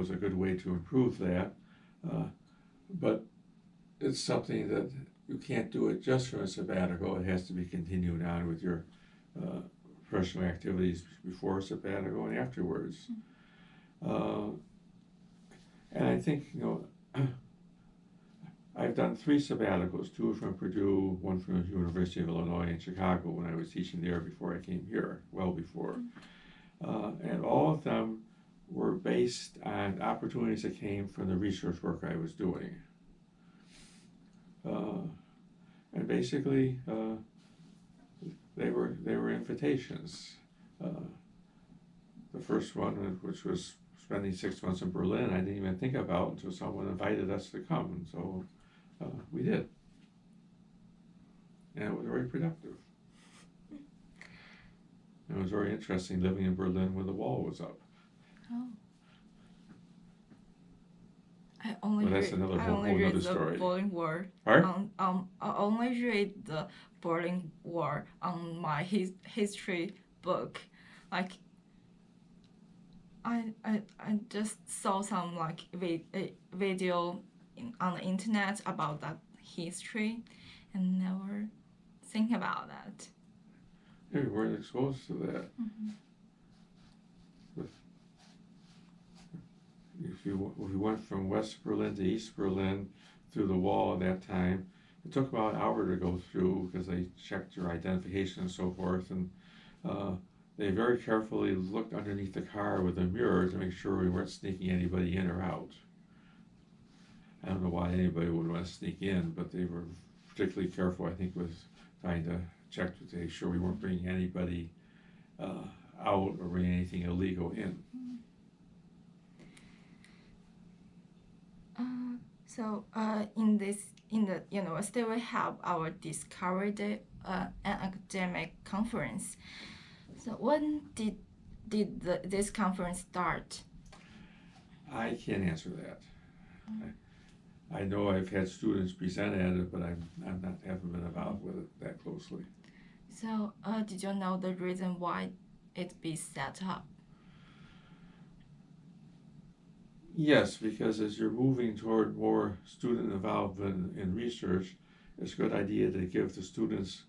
was a good way to improve that. But it's something that you can't do it just from a sabbatical. It has to be continued on with your professional activities before sabbatical and afterwards. And I think, I've done 3 sabbaticals, 2 from Purdue, 1 from the University of Illinois in Chicago when I was teaching there before I came here, well before. And all of them were based on opportunities that came from the research work I was doing. And basically, they were invitations. The first one, which was spending 6 months in Berlin, I didn't even think about until someone invited us to come, and so we did. And it was very productive. It was very interesting living in Berlin when the wall was up. Oh. But that's another whole other story. Berlin Wall. Pardon? I only read the Berlin Wall on my history book. Like, I just saw some like video on the internet about that history, and never think about that. Yeah, we weren't exposed to that. If you went from West Berlin to East Berlin through the wall at that time, it took about an hour to go through because they checked your identification and so forth, and they very carefully looked underneath the car with a mirror to make sure we weren't sneaking anybody in or out. I don't know why anybody would want to sneak in, but they were particularly careful, I think, with trying to check to make sure we weren't bringing anybody out or bringing anything illegal in. So in the university we have our Discovery Day, an academic conference. So when did this conference start? I can't answer that. I know I've had students present at it, but haven't been involved with it that closely. So did you know the reason why it be set up? Yes, because as you're moving toward more student involvement in research, it's a good idea to give the students,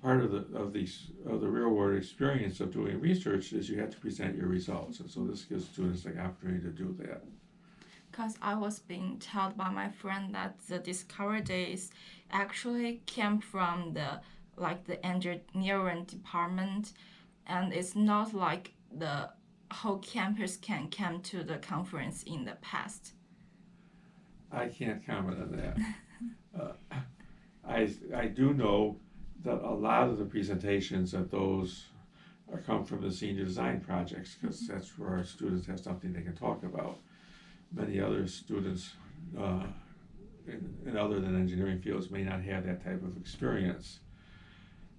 part of the real world experience of doing research is you have to present your results, and so this gives students the opportunity to do that. Because I was being told by my friend that the Discovery Days actually came from the engineering department, and it's not like the whole campus can come to the conference in the past. I can't comment on that. I do know that a lot of the presentations of those come from the senior design projects, because that's where our students have something they can talk about. Many other students in other than engineering fields may not have that type of experience.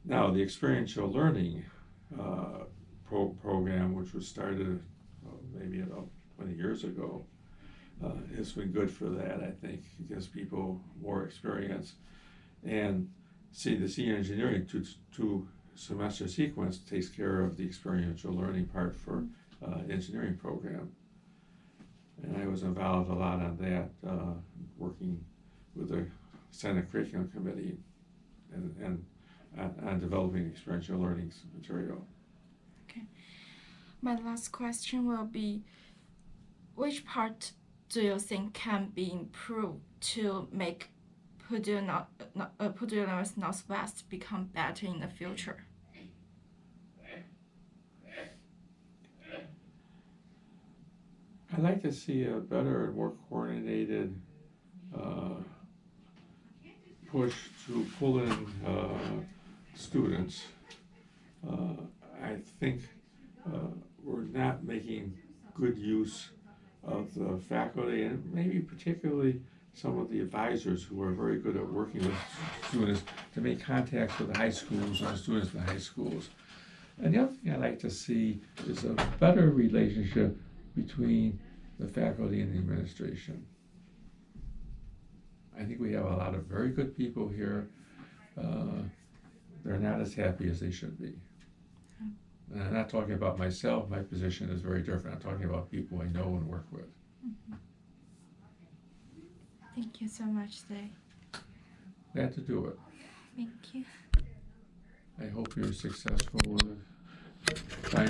Now, the experiential learning program, which was started maybe about 20 years ago, has been good for that, I think. It gives people more experience. And the senior engineering two-semester sequence takes care of the experiential learning part for engineering program. And I was involved a lot on that, working with the Senate Curriculum Committee and on developing experiential learning material. Okay. My last question will be, which part do you think can be improved to make Purdue University Northwest become better in the future? I'd like to see a better and more coordinated push to pull in students. I think we're not making good use of the faculty, and maybe particularly some of the advisors who are very good at working with students to make contacts with the high schools and the students in the high schools. And the other thing I'd like to see is a better relationship between the faculty and the administration. I think we have a lot of very good people here. They're not as happy as they should be. And I'm not talking about myself. My position is very different. I'm talking about people I know and work with. Thank you so much, Dave. Glad to do it. Thank you. I hope you're successful with